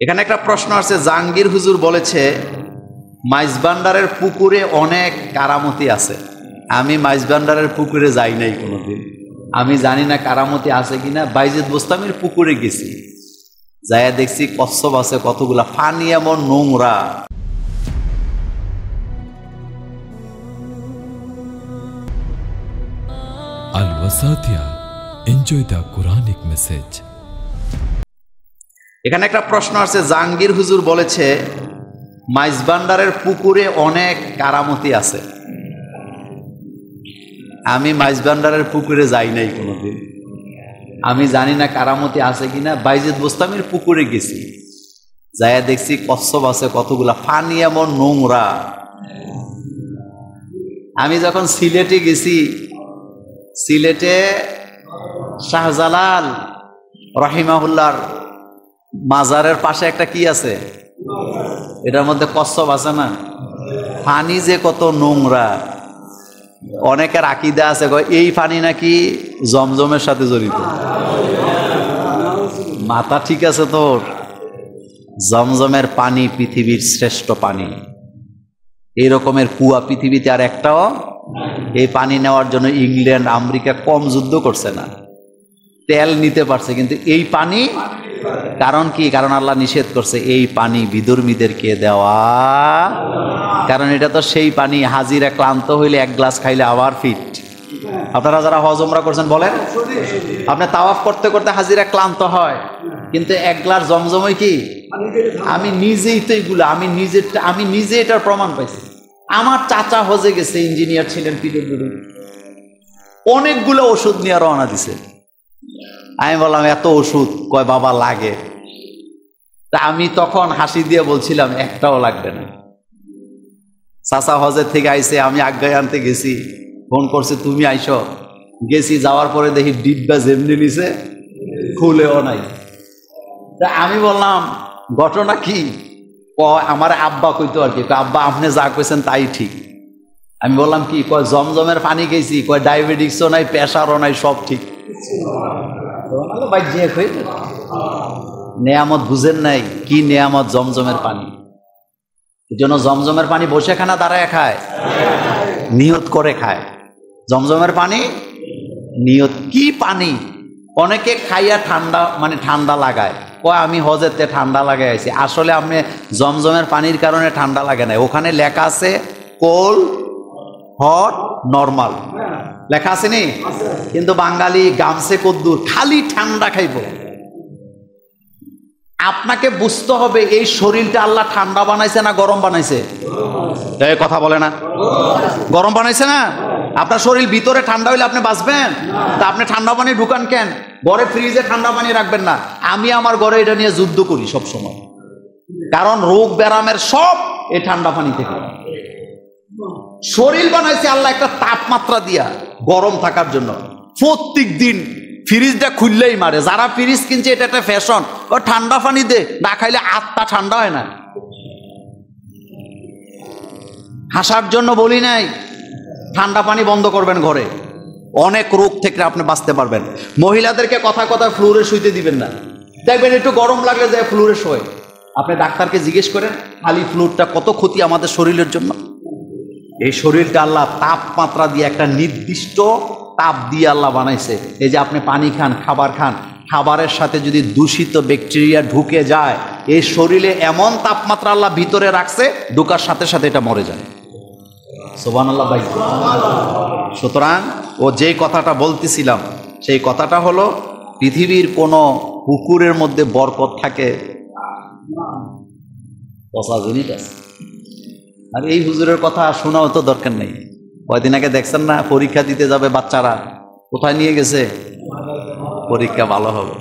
এখানে একটা প্রশ্ন আছে, জাহাঙ্গীর হুজুর বলেছে মাইজভান্ডারের পুকুরে অনেক কারামতি আছে। আমি মাইজভান্ডারের পুকুরে যাই নাই কোনোদিন, আমি জানি না কারামতি আছে কিনা। বাইজিদ বোস্তামির পুকুরে গেছি, যাইয়া দেখছি কচ্ছপ আছে কতগুলা, পানি এমন নোংরা। Al Wasatia, enjoy the Quranic message. এখানে একটা প্রশ্ন আছে, জাহাঙ্গীর হুজুর বলেছে মাইজভান্ডারের পুকুরে অনেক কারামতি আছে। আমি মাইজভান্ডারের পুকুরে যাই নাই কোনোদিন, আমি জানি না কারামতি আছে কিনা। বাইজিদ বোস্তামির পুকুরে গেছি, যাইয়া দেখছি কচ্ছপ আছে কতগুলা, পানি এমন নোংরা। আমি যখন সিলেটে গেছি, সিলেটে শাহজালাল রহিমাহুল্লাহর মাজারের পাশে একটা কি আছে, এটার মধ্যে কচ্ছপ আছে না, পানি যে কত নোংরা। অনেকের আকীদা আছে এই পানি নাকি জমজমের সাথে জড়িত। মাথা ঠিক আছে তোর? জমজমের পানি পৃথিবীর শ্রেষ্ঠ পানি। এই রকমের কুয়া পৃথিবীতে আর একটাও। এই পানি নেওয়ার জন্য ইংল্যান্ড আমেরিকা কম যুদ্ধ করছে না, তেল নিতে পারছে, কিন্তু এই পানি, কারণ কি? কারণ আল্লাহ নিষেধ করছে এই পানি বিধর্মীদেরকে দেওয়া। কারণ এটা তো সেই পানি, হাজিরা ক্লান্ত হইলে এক গ্লাস খাইলে আবার ফিট। আপনারা যারা হজ উমরা করছেন বলেন, আপনি তাওয়াফ করতে করতে হাজিরা ক্লান্ত হয়, কিন্তু এক গ্লাস জমজমই কি? আমি নিজেই তো এইগুলো, আমি নিজে এটার প্রমাণ পাইছি। আমার চাচা হজে গেছে, ইঞ্জিনিয়ার ছিলেন পিডব্লিউডি, অনেকগুলো ওষুধ নিয়ে রওনা দিছে। আমি বললাম এত ওষুধ? কয় বাবা লাগে। তা আমি তখন হাসি দিয়ে বলছিলাম একটাও লাগবে না। চাচা হজের থেকে আইসে, আমি আজ্ঞায় আনতে গেছি, ফোন করছে তুমি আইসো। গেছি, যাওয়ার পরে দেখি ডিব্বা যেমনি নিছে খুলেও নাই। তা আমি বললাম ঘটনা কি? আমার আব্বা কইতো আর কি, আব্বা আপনি যা কইছেন তাই ঠিক। আমি বললাম কি? কয় জমজমের পানি খেয়েছি, কয় ডায়াবেটিক্সও নাই, প্রেশারও নাই, সব ঠিক। নেয়ামত বুঝেন নাই কি নেয়ামত জমজমের পানি। এই জন্য জমজমের পানি বসে খানা দাঁড়ায় খায়, নিয়ত করে খায়। জমজমের পানি নিয়ত কি পানি? অনেকে খাইয়া ঠান্ডা মানে ঠান্ডা লাগায়, কয় আমি হজেতে ঠান্ডা লাগাই আছি। আসলে আপনি জমজমের পানির কারণে ঠান্ডা লাগে না, ওখানে লেখা আছে কোল্ড, হট, নর্মাল লেখা আছে নি? কিন্তু বাঙালি গামছে কদ্দুর, খালি ঠান্ডা খাইব। আপনাকে বুঝতে হবে এই শরীরটা আল্লাহ ঠান্ডা বানাইছে না গরম বানাইছে? এই কথা বলে না, গরম বানাইছে না? আপনার শরীর ভিতরে ঠান্ডা হইলে আপনি বাঁচবেন? তা আপনি ঠান্ডা পানি ঢুকান কেন? ঘরে ফ্রিজে ঠান্ডা পানি রাখবেন না। আমি আমার ঘরে এটা নিয়ে যুদ্ধ করি সব সময়, কারণ রোগ ব্যারামের সব এই ঠান্ডা পানি থেকে। শরীর বানাইছে আল্লাহ একটা তাপমাত্রা দিয়া গরম থাকার জন্য। প্রত্যেক দিন ফ্রিজটা খুললেই মারে, যারা ফ্রিজ কিনছে এটা একটা ফ্যাশন, ও ঠান্ডা পানি দে, না খাইলে আত্মা ঠান্ডা হয় না। হাসার জন্য বলি নাই, ঠান্ডা পানি বন্ধ করবেন ঘরে, অনেক রোগ থেকে আপনি বাঁচতে পারবেন। মহিলাদেরকে কথা কথা ফ্লোরে শুইতে দিবেন না, দেখবেন একটু গরম লাগলে যায় ফ্লোরে শোয়। আপনি ডাক্তারকে জিজ্ঞেস করেন খালি ফ্লুরটা কত ক্ষতি আমাদের শরীরের জন্য। এই শরীরটা আল্লাহ তাপমাত্রা দিয়ে, একটা নির্দিষ্ট তাপ দিয়ে আল্লাহ বানাইছে। এই যে আপনি পানি খান, খাবার খান, খাবারের সাথে যদি দূষিত ব্যাকটেরিয়া ঢুকে যায়, এই শরীরে এমন তাপমাত্রা আল্লাহ ভিতরে রাখছে, ঢোকার সাথে সাথে এটা মরে যায়। সুবহানাল্লাহ ভাই। সুতরাং ও যে কথাটা বলতেছিলাম, সেই কথাটা হলো পৃথিবীর কোনো পুকুরের মধ্যে বরকত থাকে পচা জিনিস আছে। আর এই হুজুরের কথা শোনাও তো দরকার নেই। কয়দিন আগে দেখছেন না, পরীক্ষা দিতে যাবে বাচ্চারা, কোথায় নিয়ে গেছে? পরীক্ষা ভালো হবে।